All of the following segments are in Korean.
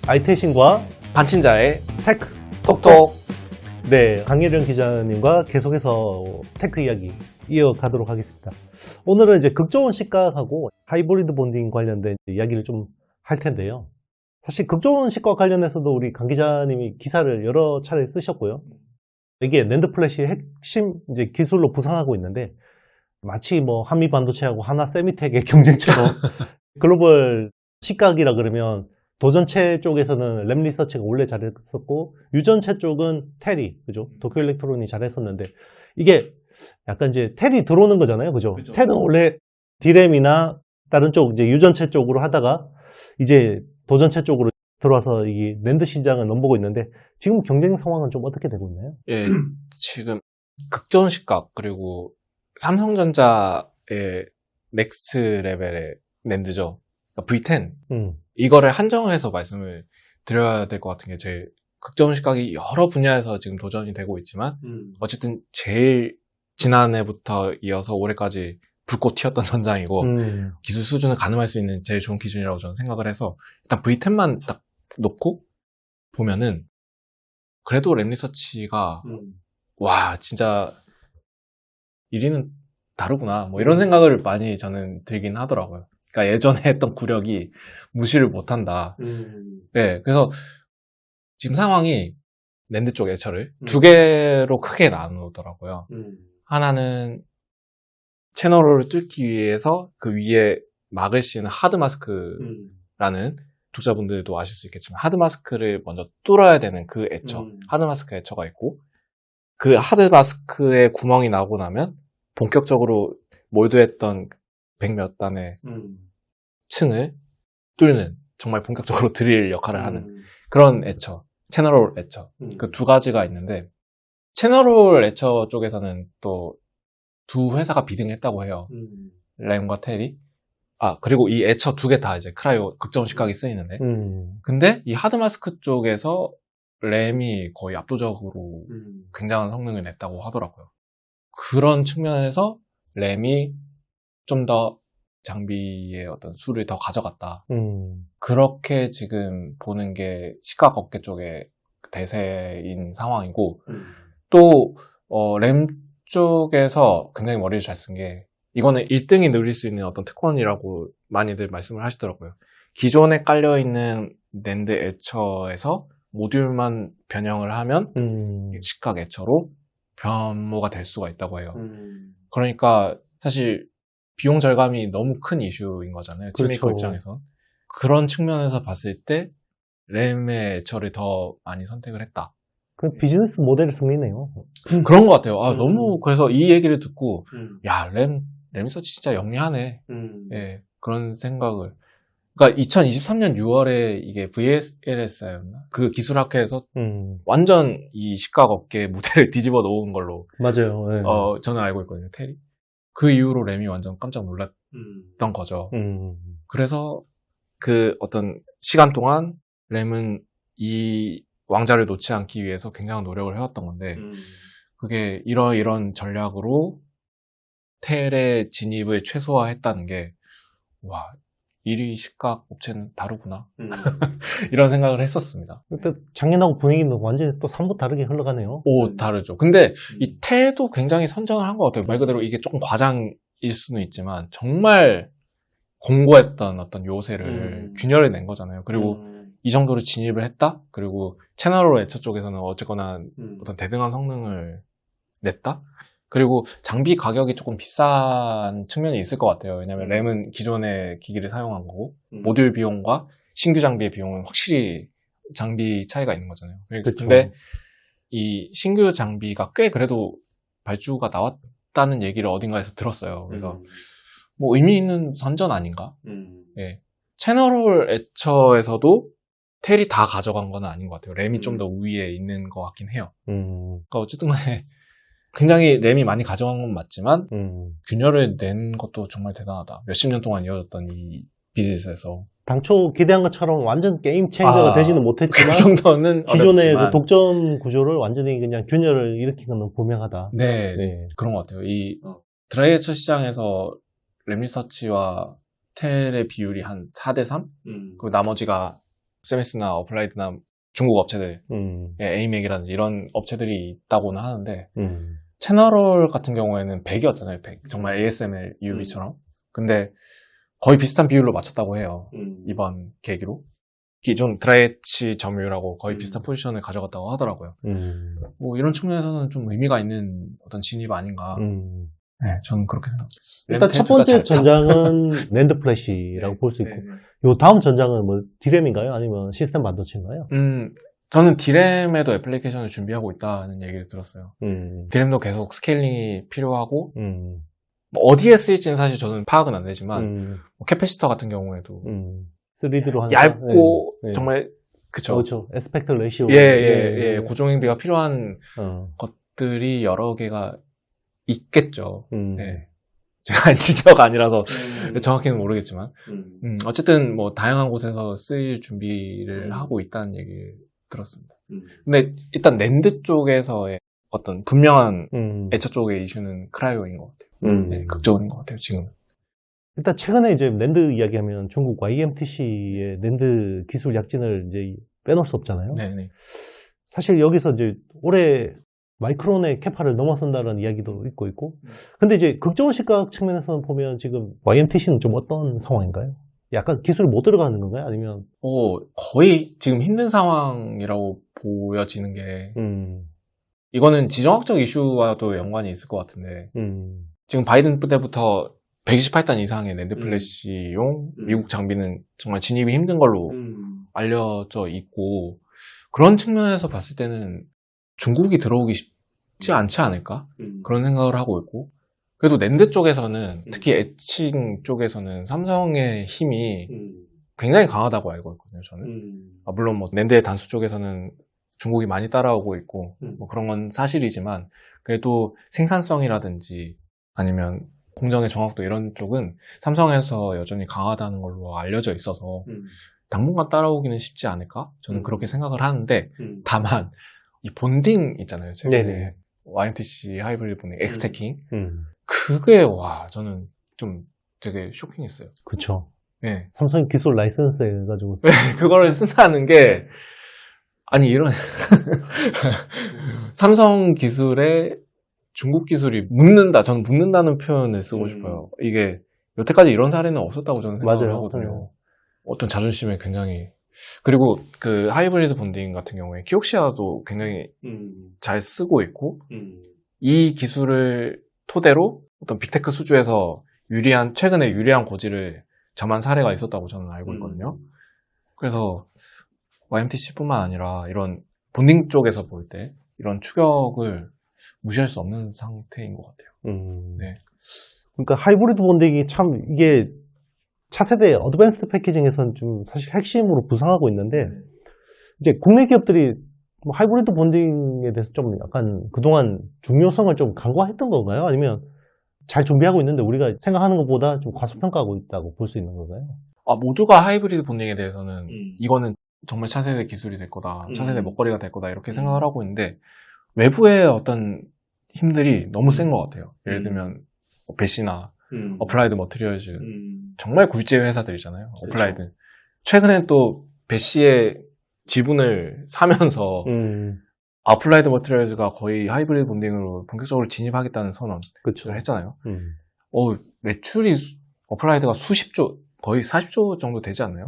아이태신과 반친자의 테크 톡톡. 네, 강예령 기자님과 계속해서 테크 이야기 이어가도록 하겠습니다. 오늘은 이제 극저온 식각하고 하이브리드 본딩 관련된 이야기를 좀 할 텐데요. 사실 극저온 식각 관련해서도 우리 강 기자님이 기사를 여러 차례 쓰셨고요. 이게 낸드 플래시의 핵심 이제 기술로 부상하고 있는데 마치 뭐 한미 반도체하고 하나 세미텍의 경쟁처럼 글로벌 식각이라 그러면 도전체 쪽에서는 램 리서치가 원래 잘했었고 유전체 쪽은 테리, 그죠? 도쿄 일렉트론이 잘했었는데 이게 약간 이제 테리 들어오는 거잖아요, 그죠? 그죠. 테는 원래 디램이나 다른 쪽 이제 유전체 쪽으로 하다가 이제 도전체 쪽으로 들어와서 이 낸드 시장을 넘보고 있는데 지금 경쟁 상황은 좀 어떻게 되고 있나요? 예, 지금 극저온 식각 그리고 삼성전자의 넥스 레벨의 낸드죠. 그러니까 V10 이거를 한정을 해서 말씀을 드려야 될 것 같은 게 제 극저온 식각이 여러 분야에서 지금 도전이 되고 있지만 어쨌든 제일 지난해부터 이어서 올해까지 불꽃 튀었던 전장이고 기술 수준을 가늠할 수 있는 제일 좋은 기준이라고 저는 생각을 해서 일단 V10만 딱 놓고 보면은 그래도 램 리서치가 와 진짜 1위는 다르구나 뭐 이런 생각을 많이 저는 들긴 하더라고요. 그러니까 예전에 했던 구력이 무시를 못한다. 네, 그래서 지금 상황이 낸드 쪽 애처를 두 개로 크게 나누더라고요. 하나는 채널을 뚫기 위해서 그 위에 막을 씌우는 하드 마스크라는 독자분들도 아실 수 있겠지만 하드 마스크를 먼저 뚫어야 되는 그 애처, 하드 마스크 애처가 있고 그 하드 마스크에 구멍이 나고 나면 본격적으로 몰드했던 100몇 단의 층을 뚫는 정말 본격적으로 드릴 역할을 하는 그런 애처, 채널홀 애처 그 두 가지가 있는데 채널홀 애처 쪽에서는 또 두 회사가 비등했다고 해요. 램과 텔이. 아, 그리고 이 애처 두 개 다 이제 크라이오 극저온 식각이 쓰이는데. 근데 이 하드 마스크 쪽에서 램이 거의 압도적으로 굉장한 성능을 냈다고 하더라고요. 그런 측면에서 램이 좀 더 장비의 어떤 수를 더 가져갔다. 그렇게 지금 보는 게 식각 업계 쪽의 대세인 상황이고, 또, 램 쪽에서 굉장히 머리를 잘 쓴 게, 이거는 1등이 누릴 수 있는 어떤 특권이라고 많이들 말씀을 하시더라고요. 기존에 깔려있는 낸드 애처에서 모듈만 변형을 하면 식각 애처로 변모가 될 수가 있다고 해요. 그러니까 사실 비용 절감이 너무 큰 이슈인 거잖아요. 치메이커 그렇죠. 입장에서. 그런 측면에서 봤을 때 램의 애처를 더 많이 선택을 했다. 그 비즈니스 모델의 승리네요. 그런 것 같아요. 아, 너무, 그래서 이 얘기를 듣고, 야, 램 리서치 진짜 영리하네. 예, 그런 생각을. 그러니까 2023년 6월에 이게 VLSI였나? 그 기술학회에서 완전 이 식각 업계 무대를 뒤집어 놓은 걸로. 맞아요. 네. 저는 알고 있거든요, 테리. 그 이후로 램이 완전 깜짝 놀랐던 거죠. 그래서 그 어떤 시간 동안 램은 이 왕자를 놓지 않기 위해서 굉장한 노력을 해왔던 건데 그게 이런 전략으로 텔의 진입을 최소화했다는 게 와, 1위 식각 업체는 다르구나 이런 생각을 했었습니다. 일단 작년하고 분위기는 완전히 또 3부 다르게 흘러가네요. 오, 다르죠. 근데 이 텔도 굉장히 선정을 한 것 같아요. 말 그대로 이게 조금 과장일 수는 있지만 정말 공고했던 어떤 요새를 균열해 낸 거잖아요. 그리고 이 정도로 진입을 했다? 그리고 채널로 애처 쪽에서는 어쨌거나 어떤 대등한 성능을 냈다? 그리고 장비 가격이 조금 비싼 측면이 있을 것 같아요. 왜냐면 램은 기존의 기기를 사용한 거고 모듈 비용과 신규 장비의 비용은 확실히 장비 차이가 있는 거잖아요. 그쵸. 근데 이 신규 장비가 꽤 그래도 발주가 나왔다는 얘기를 어딘가에서 들었어요. 그래서 뭐 의미 있는 선전 아닌가? 예. 채널홀 애처에서도 텔이 다 가져간 건 아닌 것 같아요. 램이 좀 더 우위에 있는 것 같긴 해요. 그러니까 어쨌든 간에 굉장히 램이 많이 가져간 건 맞지만 균열을 낸 것도 정말 대단하다. 몇십 년 동안 이어졌던 이 비즈니스에서 당초 기대한 것처럼 완전 게임 체인저가 되지는 못했지만 그 정도는 기존의 어렵지만. 그 독점 구조를 완전히 그냥 균열을 일으킨 건 분명하다. 네, 네. 그런 것 같아요. 이 드라이 애처 시장에서 램 리서치와 텔의 비율이 한 4대3? 그리고 나머지가 세미스나 어플라이드나 중국 업체들, 에이맥이라든지 이런 업체들이 있다고는 하는데, 채널홀 같은 경우에는 100이었잖아요. 100. 정말 ASML UV처럼. 근데 거의 비슷한 비율로 맞췄다고 해요. 이번 계기로. 기존 드라이엣지 점유율하고 거의 비슷한 포지션을 가져갔다고 하더라고요. 뭐 이런 측면에서는 좀 의미가 있는 어떤 진입 아닌가. 네, 저는 그렇게 생각합니다. 일단 첫 번째 전장은 낸드 플래시라고 볼 수 있고, 요 다음 전장은 뭐 디램인가요? 아니면 시스템 반도체인가요? 저는 디램에도 애플리케이션을 준비하고 있다는 얘기를 들었어요. 디램도 계속 스케일링이 필요하고, 뭐 어디에 쓰일지는 사실 저는 파악은 안 되지만, 뭐 캐패시터 같은 경우에도 3D로 하는 얇고 정말 그쵸. 그렇죠. 에스펙트 레이시오. 고종행비가 필요한 것들이 여러 개가 있겠죠. 네. 제가 인지기어가 아니라서 정확히는 모르겠지만 어쨌든 뭐 다양한 곳에서 쓰일 준비를 하고 있다는 얘기를 들었습니다. 근데 일단 낸드 쪽에서의 어떤 분명한 애처 쪽의 이슈는 크라이오인 것 같아요. 네, 극적인 것 같아요, 지금. 일단 최근에 이제 낸드 이야기하면 중국 YMTC의 낸드 기술 약진을 이제 빼놓을 수 없잖아요. 네네. 사실 여기서 이제 올해 마이크론의 캐파를 넘어선다는 이야기도 있고. 근데 이제 극적인 시각 측면에서는 보면 지금 YMTC는 좀 어떤 상황인가요? 약간 기술이 못 들어가는 건가요? 아니면? 거의 지금 힘든 상황이라고 보여지는 게, 이거는 지정학적 이슈와도 연관이 있을 것 같은데, 지금 바이든 때부터 128단 이상의 낸드 플래시용 미국 장비는 정말 진입이 힘든 걸로 알려져 있고, 그런 측면에서 봤을 때는 중국이 들어오기 쉽지 않지 않을까? 그런 생각을 하고 있고, 그래도 낸드 쪽에서는, 특히 애칭 쪽에서는 삼성의 힘이 굉장히 강하다고 알고 있거든요, 저는. 물론 뭐 낸드의 단수 쪽에서는 중국이 많이 따라오고 있고, 뭐 그런 건 사실이지만, 그래도 생산성이라든지 아니면 공정의 정확도 이런 쪽은 삼성에서 여전히 강하다는 걸로 알려져 있어서 당분간 따라오기는 쉽지 않을까? 저는 그렇게 생각을 하는데, 다만 이 본딩 있잖아요. 네네. YMTC 하이브리드 본딩, 엑스태킹. 그게 저는 좀 되게 쇼킹했어요. 그쵸. 네. 삼성 기술 라이선스 해가지고. 그거를 쓴다는 게, 아니, 이런, 삼성 기술에 중국 기술이 저는 묻는다는 표현을 쓰고 싶어요. 이게, 여태까지 이런 사례는 없었다고 저는 생각을 하거든요. 어떤 자존심에 굉장히. 그리고 그 하이브리드 본딩 같은 경우에 키옥시아도 굉장히 잘 쓰고 있고, 이 기술을 토대로 어떤 빅테크 수주에서 최근에 유리한 고지를 점한 사례가 있었다고 저는 알고 있거든요. 그래서 YMTC뿐만 아니라 이런 본딩 쪽에서 볼 때 이런 추격을 무시할 수 없는 상태인 것 같아요. 네. 그러니까 하이브리드 본딩이 참 이게 차세대 어드밴스드 패키징에서는 좀 사실 핵심으로 부상하고 있는데, 이제 국내 기업들이 하이브리드 본딩에 대해서 좀 약간 그동안 중요성을 좀 간과했던 건가요? 아니면 잘 준비하고 있는데 우리가 생각하는 것보다 좀 과소평가하고 있다고 볼 수 있는 건가요? 모두가 하이브리드 본딩에 대해서는 이거는 정말 차세대 기술이 될 거다, 차세대 먹거리가 될 거다 이렇게 생각을 하고 있는데, 외부의 어떤 힘들이 너무 센 것 같아요. 예를 들면 배시나 어플라이드 머티리얼즈, 정말 굴지의 회사들이잖아요. 어플라이드. 최근에 또 배시의 지분을 사면서 어플라이드 머티리얼즈가 거의 하이브리드 본딩으로 본격적으로 진입하겠다는 선언을 했잖아요. 매출이 어플라이드가 수십조, 거의 40조 정도 되지 않나요?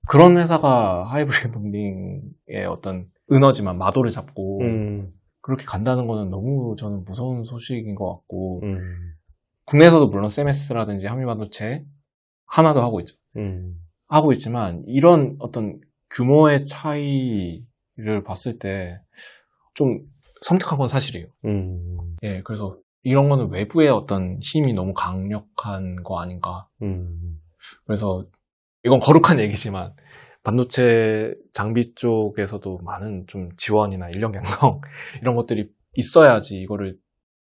그런 회사가 하이브리드 본딩의 어떤 은어지만 마도를 잡고 그렇게 간다는 거는 너무 저는 무서운 소식인 것 같고, 국내에서도 물론 세메스라든지 한미반도체, 하나도 하고 있죠. 하고 있지만 이런 어떤 규모의 차이를 봤을 때 좀 섬뜩한 건 사실이에요. 예, 그래서 이런 거는 외부의 어떤 힘이 너무 강력한 거 아닌가. 그래서 이건 거룩한 얘기지만 반도체 장비 쪽에서도 많은 좀 지원이나 인력 양성 이런 것들이 있어야지 이거를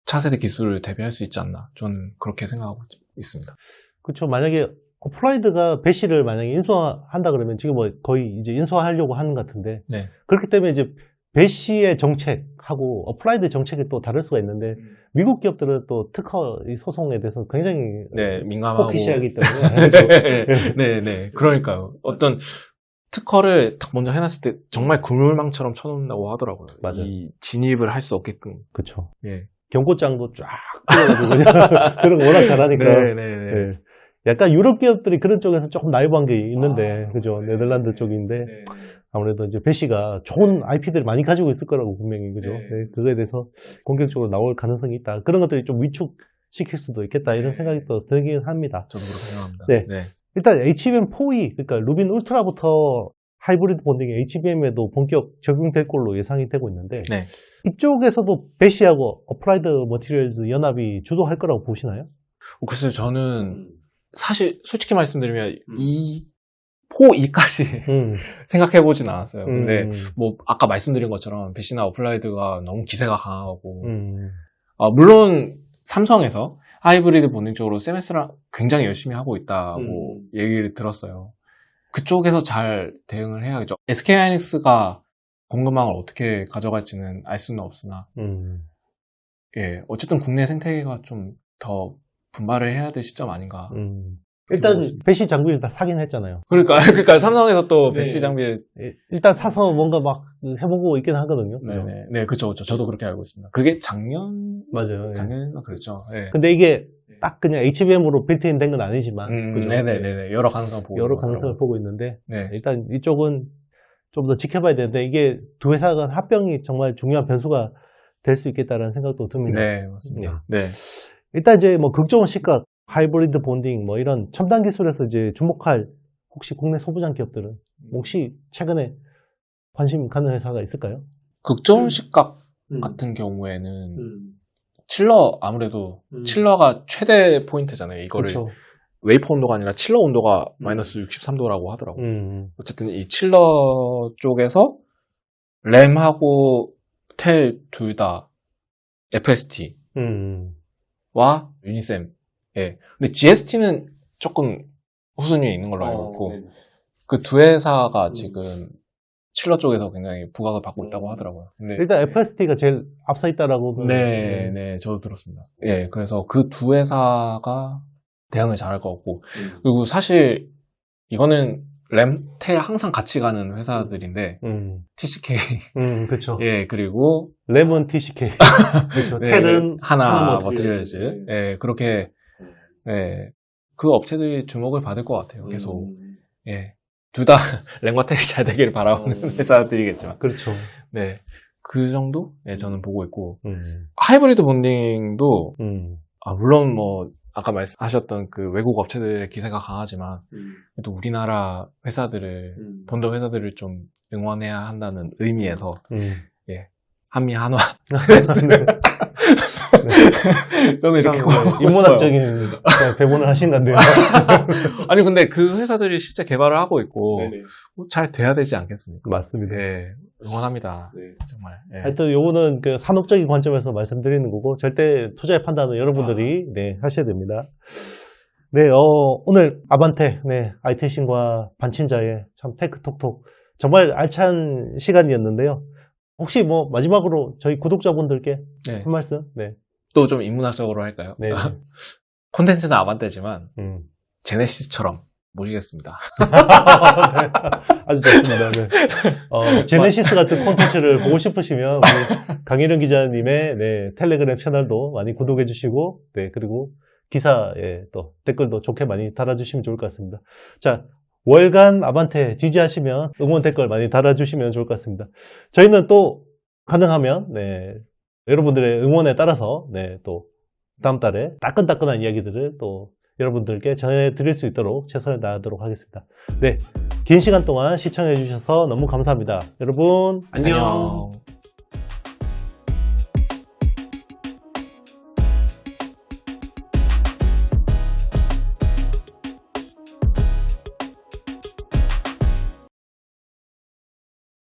차세대 기술을 대비할 수 있지 않나. 저는 그렇게 생각하고 있습니다. 그렇죠. 만약에 어플라이드가 배시를 만약에 인수한다 그러면 지금 뭐 거의 이제 인수하려고 하는 것 같은데, 네. 그렇기 때문에 이제 배시의 정책하고 어플라이드 정책이 또 다를 수가 있는데, 미국 기업들은 또 특허 이 소송에 대해서 굉장히 민감하고 포키시하기 때문에 네. 그러니까요. 어떤 특허를 딱 먼저 해놨을 때 정말 그물망처럼 쳐놓는다고 하더라고요. 맞아요. 이 진입을 할 수 없게끔. 그쵸. 예. 경고장도 쫙 끌어가지고 그냥 그런 거 워낙 잘하니까. 네네네. 네. 약간 유럽 기업들이 그런 쪽에서 조금 나이브한 게 있는데, 그죠? 네덜란드 쪽인데, 네. 아무래도 이제 배시가 좋은 IP들을 많이 가지고 있을 거라고 분명히, 그죠? 네. 네, 그거에 대해서 공격적으로 나올 가능성이 있다. 그런 것들이 좀 위축시킬 수도 있겠다. 이런 네. 생각이 또 들긴 합니다. 저도 그렇게 생각합니다. 네. 일단 HBM4E, 그러니까 루빈 울트라부터 하이브리드 본딩이 HBM에도 본격 적용될 걸로 예상이 되고 있는데, 네. 이쪽에서도 배시하고 어플라이드 머티리얼즈 연합이 주도할 거라고 보시나요? 글쎄요, 저는 사실 솔직히 말씀드리면 이 포2까지 생각해보진 않았어요. 근데 뭐 아까 말씀드린 것처럼 배시나 어플라이드가 너무 기세가 강하고 물론 삼성에서 하이브리드 본딩 쪽으로 세메스랑 굉장히 열심히 하고 있다고 얘기를 들었어요. 그쪽에서 잘 대응을 해야겠죠. SK하이닉스가 공급망을 어떻게 가져갈지는 알 수는 없으나 예, 어쨌든 국내 생태계가 좀 더 분발을 해야 될 시점 아닌가. 일단 배시 장비를 다 사긴 했잖아요. 그러니까 삼성에서 또 배시 장비를 일단 사서 뭔가 막 해보고 있긴 하거든요. 네, 그쵸. 저도 그렇게 알고 있습니다. 그게 맞아요. 작년인가 그랬죠. 네. 근데 이게 딱 그냥 HBM으로 빌트인 된 건 아니지만, 그죠? 네네네. 여러 가능성을 보고 있는데, 네. 일단 이쪽은 좀 더 지켜봐야 되는데, 이게 두 회사가 합병이 정말 중요한 변수가 될 수 있겠다라는 생각도 듭니다. 네, 맞습니다. 네. 일단 이제 뭐 극적인 시각, 하이브리드 본딩, 뭐 이런 첨단 기술에서 이제 주목할 혹시 국내 소부장 기업들은 혹시 최근에 관심 갖는 회사가 있을까요? 극저온 시각 같은 경우에는 칠러 아무래도 칠러가 최대 포인트잖아요. 이거를 그쵸. 웨이퍼 온도가 아니라 칠러 온도가 마이너스 63도라고 하더라고요. 어쨌든 이 칠러 쪽에서 램하고 텔 둘 다 FST와 유니셈. 예. 근데 GST는 조금 후순위에 있는 걸로 알고 있고 그 두 회사가 지금 칠러 쪽에서 굉장히 부각을 받고 있다고 하더라고요. 근데 일단 FST가 제일 앞서 있다라고. 네, 저도 들었습니다. 예, 그래서 그 두 회사가 대응을 잘할 것 같고 그리고 사실 이거는 램텔 항상 같이 가는 회사들인데 TCK 그렇죠. 예, 그리고 램은 TCK 그렇죠. 네, 텔은 하나 머티리얼즈 예, 그렇게 예, 그 업체들이 주목을 받을 것 같아요. 계속 예, 둘 다 램과 텔이 잘 되기를 바라는 회사들이겠지만 그렇죠. 네, 그 정도 예, 저는 보고 있고 하이브리드 본딩도 물론 뭐 아까 말씀하셨던 그 외국 업체들의 기세가 강하지만 또 우리나라 회사들을 본도 회사들을 좀 응원해야 한다는 의미에서 예, 한미 한화 저는 이렇게 인문학적인 배분을 하신 건데요. 아니 근데 그 회사들이 실제 개발을 하고 있고 잘 돼야 되지 않겠습니까? 맞습니다. 네, 응원합니다. 정말. 네. 하여튼 요거는 그 산업적인 관점에서 말씀드리는 거고 절대 투자의 판단은 여러분들이 하셔야 됩니다. 네, 오늘 아반떼 아이테신과 반친자의 참 테크톡톡 정말 알찬 시간이었는데요. 혹시 뭐 마지막으로 저희 구독자분들께 한 말씀? 또 좀 인문학적으로 할까요? 네. 콘텐츠는 아반떼지만 제네시스처럼 모시겠습니다. 네, 아주 좋습니다. 네. 제네시스 같은 콘텐츠를 보고 싶으시면 우리 강일현 기자님의 텔레그램 채널도 많이 구독해 주시고 그리고 기사에 또 댓글도 좋게 많이 달아주시면 좋을 것 같습니다. 자, 월간 아반떼 지지하시면 응원 댓글 많이 달아주시면 좋을 것 같습니다. 저희는 또 가능하면 여러분들의 응원에 따라서 또 다음 달에 따끈따끈한 이야기들을 또 여러분들께 전해드릴 수 있도록 최선을 다하도록 하겠습니다. 네, 긴 시간 동안 시청해 주셔서 너무 감사합니다. 여러분 안녕.